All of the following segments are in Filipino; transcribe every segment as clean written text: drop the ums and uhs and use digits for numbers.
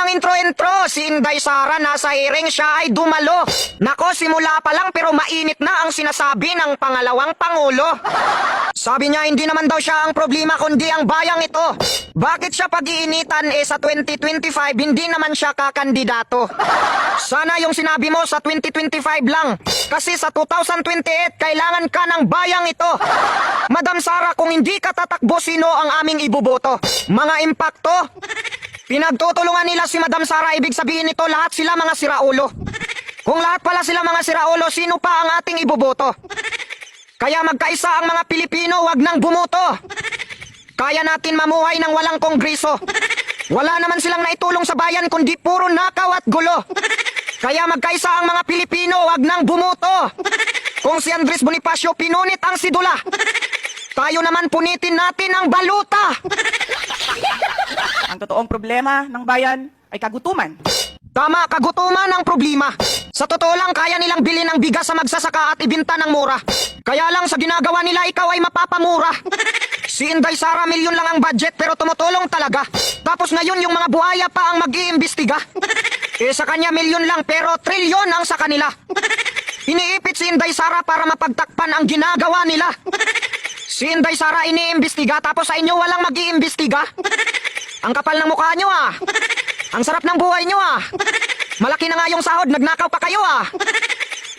Walang intro-intro, si Inday Sara nasa hearing, siya ay dumalo. Nako, simula pa lang pero mainit na ang sinasabi ng pangalawang pangulo. Sabi niya hindi naman daw siya ang problema kundi ang bayang ito. Bakit siya pag-iinitan sa 2025 hindi naman siya kakandidato? Sana yung sinabi mo sa 2025 lang. Kasi sa 2028 kailangan ka ng bayang ito. Madam Sara, kung hindi ka tatakbo, sino ang aming iboboto? Mga impakto? Pinagtutulungan nila si Madam Sara, ibig sabihin nito lahat sila mga siraulo. Kung lahat pala sila mga siraulo, sino pa ang ating iboboto? Kaya magkaisa ang mga Pilipino, wag nang bumuto. Kaya natin mamuhay ng walang kongreso. Wala naman silang naitulong sa bayan kundi puro nakaw at gulo. Kaya magkaisa ang mga Pilipino, wag nang bumuto. Kung si Andres Bonifacio pinunit ang sidula, tayo naman punitin natin ang baluta. Ang totoong problema ng bayan ay kagutuman. Tama, kagutuman ang problema. Sa totoo lang, kaya nilang bilhin ang bigas sa magsasaka at ibinta ng mura. Kaya lang sa ginagawa nila, ikaw ay mapapamura. Si Inday Sara, milyon lang ang budget pero tumutulong talaga. Tapos ngayon yung mga buhaya pa ang mag-iimbestiga. Sa kanya milyon lang pero trilyon ang sa kanila. Iniipit si Inday Sara para mapagtakpan ang ginagawa nila. Si Inday Sara iniimbestiga tapos sa inyo walang mag-iimbestiga. Ang kapal ng mukha nyo ah. Ang sarap ng buhay nyo ah. Malaki na nga yung sahod, nagnakaw pa kayo ah.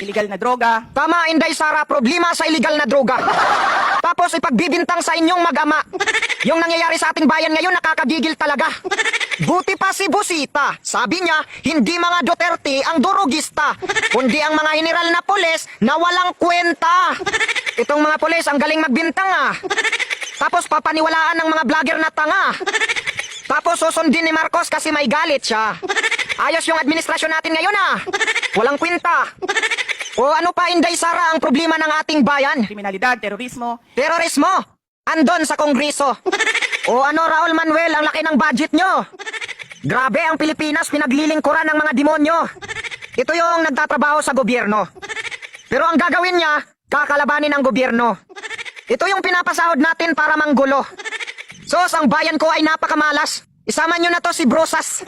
Illegal na droga. Tama, Inday Sara, problema sa illegal na droga. Tapos ipagbibintang sa inyong mag-ama. Yung nangyayari sa ating bayan ngayon nakakagigil talaga. Buti pa si Busita. Sabi niya, hindi mga Duterte ang durugista, kundi ang mga general na pulis na walang kwenta. Itong mga pulis ang galing magbintang ah. Tapos papaniwalaan ng mga vlogger na tanga. Tapos susundin ni Marcos kasi may galit siya. Ayos yung administrasyon natin ngayon ah. Walang kwenta. O ano pa, Inday Sara, ang problema ng ating bayan? Kriminalidad, terorismo. Terorismo! Andon sa Kongreso. O ano, Raul Manuel, ang laki ng budget nyo. Grabe, ang Pilipinas pinaglilingkuran ng mga demonyo. Ito yung nagtatrabaho sa gobyerno. Pero ang gagawin niya, kakalabanin ang gobyerno. Ito yung pinapasahod natin para manggulo. Sos, ang bayan ko ay napakamalas. Isama nyo na to si Brosas.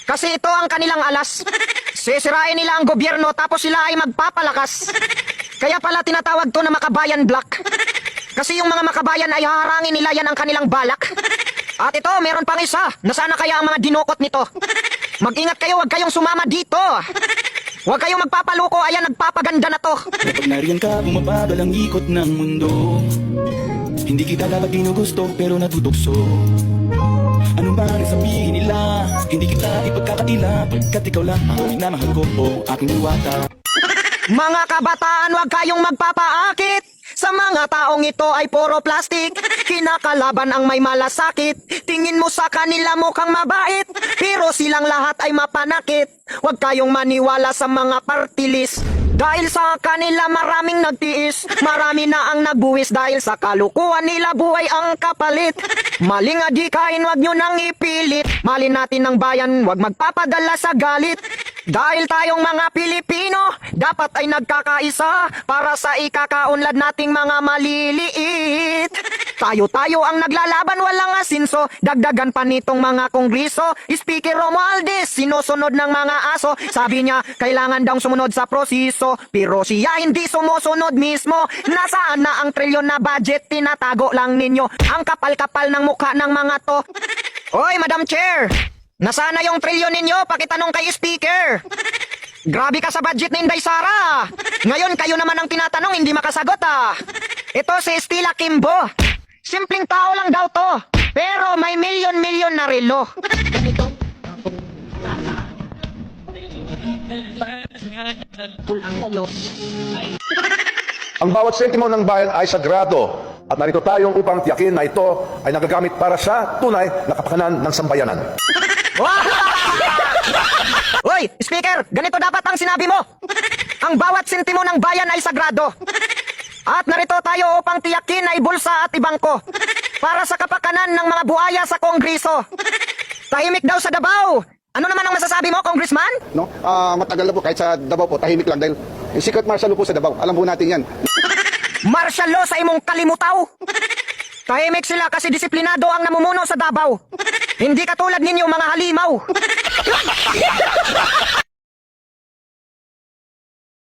Kasi ito ang kanilang alas. Sisirain nila ang gobyerno tapos sila ay magpapalakas. Kaya pala tinatawag to na Makabayan Black. Kasi yung mga makabayan ay haharangin nila, yan ang kanilang balak. At ito, meron pang isa. Nasana kaya ang mga dinukot nito? Mag-ingat kayo, huwag kayong sumama dito. Huwag kayong magpapaluko, ayan, nagpapaganda na to. Kapag nariyan ka, bumababal ang ikot ng mundo. Hindi kita dapat ginugusto, pero natutukso. Ano ba ang sabihin nila? Hindi kita ipagkakatila, pagkat ikaw lang ang minamahal ko o aking diwata. Mga kabataan, huwag kayong magpapaakit. Sa mga taong ito ay puro plastic. Kinakalaban ang may malasakit. Tingin mo sa kanila mukhang mabait, pero silang lahat ay mapanakit. Huwag kayong maniwala sa mga partilis. Dahil sa kanila maraming nagtiis, marami na ang nagbuwis dahil sa kalukuhan nila buhay ang kapalit. Maling adikain, wag nyo nang ipilit. Malin natin ng bayan, wag magpapadala sa galit. Dahil tayong mga Pilipino, dapat ay nagkakaisa para sa ikakaunlad nating mga maliliit. Tayo-tayo ang naglalaban, walang asinso. Dagdagan pa nitong mga kongreso. Speaker Romualdez, sinusunod ng mga aso. Sabi niya, kailangan daw sumunod sa proseso. Pero siya hindi sumusunod mismo. Nasaan na ang trilyon na budget? Tinatago lang ninyo. Ang kapal-kapal ng mukha ng mga to. Oy, Madam Chair! Nasaan na yung trilyon ninyo? Pakitanong kay Speaker. Grabe ka sa budget ni Inday Sara. Ngayon kayo naman ang tinatanong, hindi makasagot ah. Ito si Estila Kimbo. Simpleng tao lang daw to. Pero may milyon-milyon na relo. Ang bawat sentimo ng bayan ay sagrado at narito tayong upang tiyakin na ito ay nagagamit para sa tunay na kapakanan ng sambayanan. Hoy, Speaker, ganito dapat ang sinabi mo. Ang bawat sentimo ng bayan ay sagrado. At narito tayo upang tiyakin ay bulsa at ibangko para sa kapakanan ng mga buhaya sa Kongreso. Tahimik daw sa Davao. Ano naman ang masasabi mo, Congressman? No? Matagal na po, kahit sa Davao po, tahimik lang dahil yung secret martial law po sa Davao, alam po natin yan. Martial law sa imong kalimutaw. Tahimik sila kasi disiplinado ang namumuno sa Davao. Hindi katulad ninyo mga halimaw.